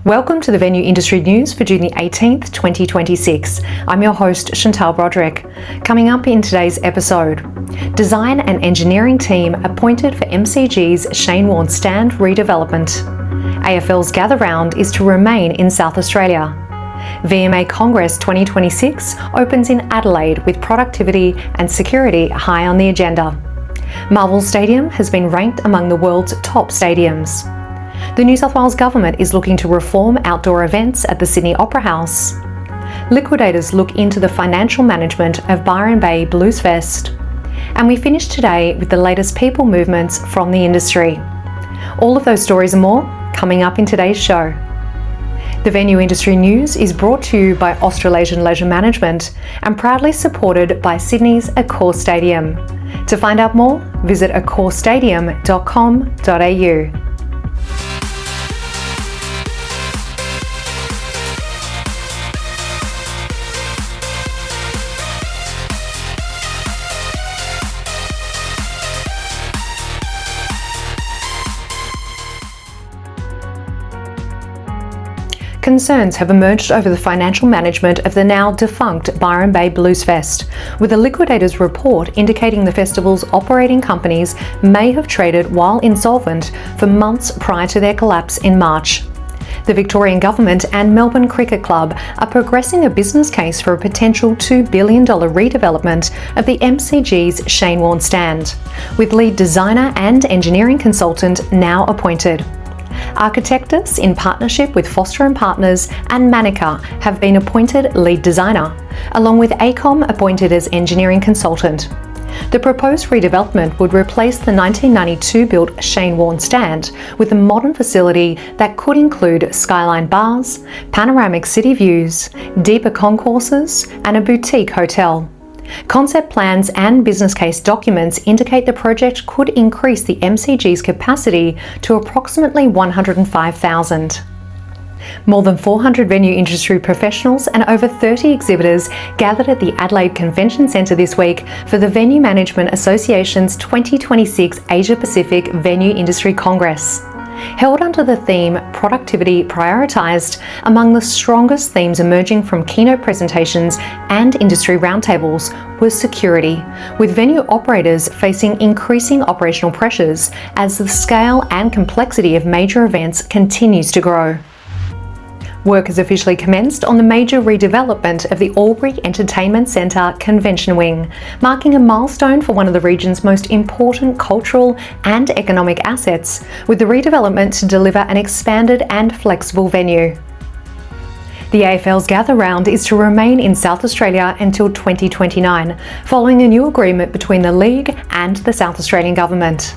Welcome to the Venue Industry News for June the 18th, 2026. I'm your host, Chantal Broderick. Coming up in today's episode, design and engineering team appointed for MCG's Shane Warne Stand redevelopment. AFL's Gather Round is to remain in South Australia. VMA Congress 2026 opens in Adelaide with productivity and security high on the agenda. Marvel Stadium has been ranked among the world's top stadiums. The New South Wales Government is looking to reform outdoor events at the Sydney Opera House. Liquidators look into the financial management of Byron Bay Bluesfest. And we finish today with the latest people movements from the industry. All of those stories and more coming up in today's show. The Venue Industry News is brought to you by Australasian Leisure Management and proudly supported by Sydney's Accor Stadium. To find out more, visit accorstadium.com.au. Concerns have emerged over the financial management of the now defunct Byron Bay Bluesfest, with a Liquidators report indicating the festival's operating companies may have traded while insolvent for months prior to their collapse in March. The Victorian Government and Melbourne Cricket Club are progressing a business case for a potential $2 billion redevelopment of the MCG's Shane Warne Stand, with lead designer and engineering consultant now appointed. Architectus, in partnership with Foster & Partners and Manica, have been appointed lead designer, along with ACOM appointed as engineering consultant. The proposed redevelopment would replace the 1992-built Shane Warne Stand with a modern facility that could include skyline bars, panoramic city views, deeper concourses, and a boutique hotel. Concept plans and business case documents indicate the project could increase the MCG's capacity to approximately 105,000. More than 400 venue industry professionals and over 30 exhibitors gathered at the Adelaide Convention Centre this week for the Venue Management Association's 2026 Asia Pacific Venue Industry Congress. Held under the theme Productivity Prioritised, among the strongest themes emerging from keynote presentations and industry roundtables was security, with venue operators facing increasing operational pressures as the scale and complexity of major events continues to grow. Work has officially commenced on the major redevelopment of the Albury Entertainment Centre Convention Wing, marking a milestone for one of the region's most important cultural and economic assets, with the redevelopment to deliver an expanded and flexible venue. The AFL's Gather Round is to remain in South Australia until 2029, following a new agreement between the League and the South Australian Government.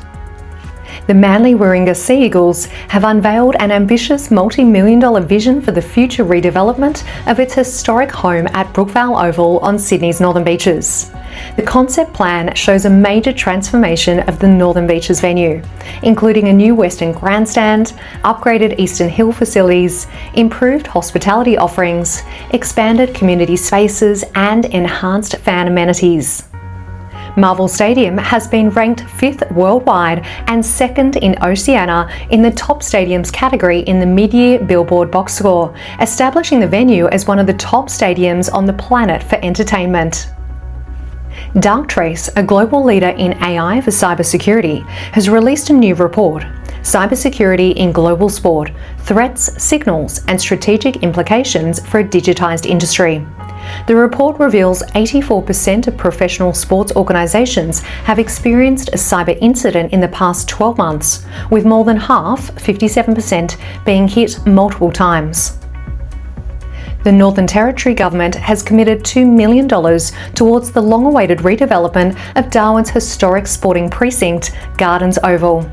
The Manly Warringah Sea Eagles have unveiled an ambitious multi-million-dollar vision for the future redevelopment of its historic home at Brookvale Oval on Sydney's Northern Beaches. The concept plan shows a major transformation of the Northern Beaches venue, including a new Western Grandstand, upgraded Eastern Hill facilities, improved hospitality offerings, expanded community spaces, and enhanced fan amenities. Marvel Stadium has been ranked 5th worldwide and 2nd in Oceania in the top stadiums category in the mid-year Billboard box score, establishing the venue as one of the top stadiums on the planet for entertainment. Darktrace, a global leader in AI for cybersecurity, has released a new report, Cybersecurity in Global Sport: Threats, Signals and Strategic Implications for a Digitised Industry. The report reveals 84% of professional sports organisations have experienced a cyber incident in the past 12 months, with more than half, 57%, being hit multiple times. The Northern Territory Government has committed $2 million towards the long-awaited redevelopment of Darwin's historic sporting precinct, Gardens Oval.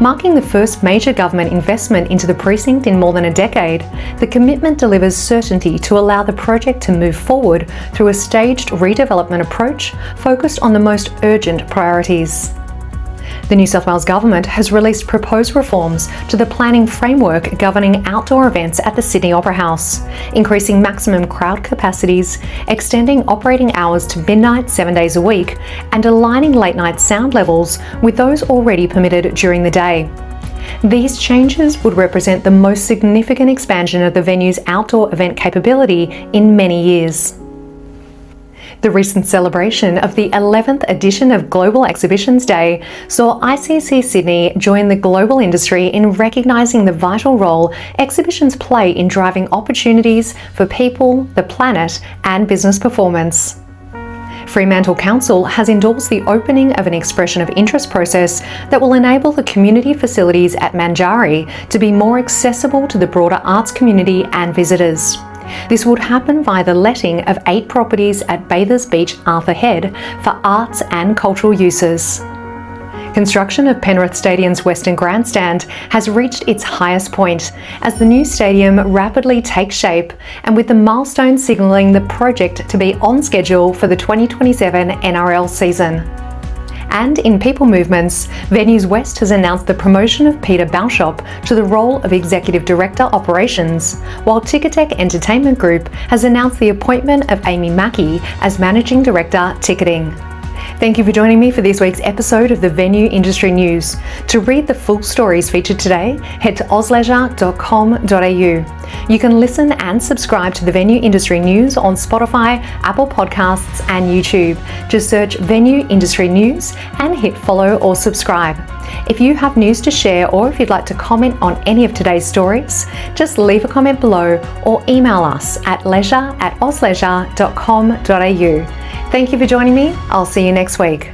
Marking the first major government investment into the precinct in more than a decade, the commitment delivers certainty to allow the project to move forward through a staged redevelopment approach focused on the most urgent priorities. The New South Wales Government has released proposed reforms to the planning framework governing outdoor events at the Sydney Opera House, increasing maximum crowd capacities, extending operating hours to midnight 7 days a week, and aligning late night sound levels with those already permitted during the day. These changes would represent the most significant expansion of the venue's outdoor event capability in many years. The recent celebration of the 11th edition of Global Exhibitions Day saw ICC Sydney join the global industry in recognising the vital role exhibitions play in driving opportunities for people, the planet, and business performance. Fremantle Council has endorsed the opening of an expression of interest process that will enable the community facilities at Manjari to be more accessible to the broader arts community and visitors. This would happen via the letting of 8 properties at Bathers Beach, Arthur Head for arts and cultural uses. Construction of Penrith Stadium's Western Grandstand has reached its highest point as the new stadium rapidly takes shape, and with the milestone signalling the project to be on schedule for the 2027 NRL season. And in people movements, Venues West has announced the promotion of Peter Balshop to the role of Executive Director Operations, while Ticketek Entertainment Group has announced the appointment of Amy Mackey as Managing Director Ticketing. Thank you for joining me for this week's episode of the Venue Industry News. To read the full stories featured today, head to ausleisure.com.au. You can listen and subscribe to the Venue Industry News on Spotify, Apple Podcasts and YouTube. Just search Venue Industry News and hit follow or subscribe. If you have news to share or if you'd like to comment on any of today's stories, just leave a comment below or email us at leisure@ausleisure.com.au. Thank you for joining me. I'll see you next week.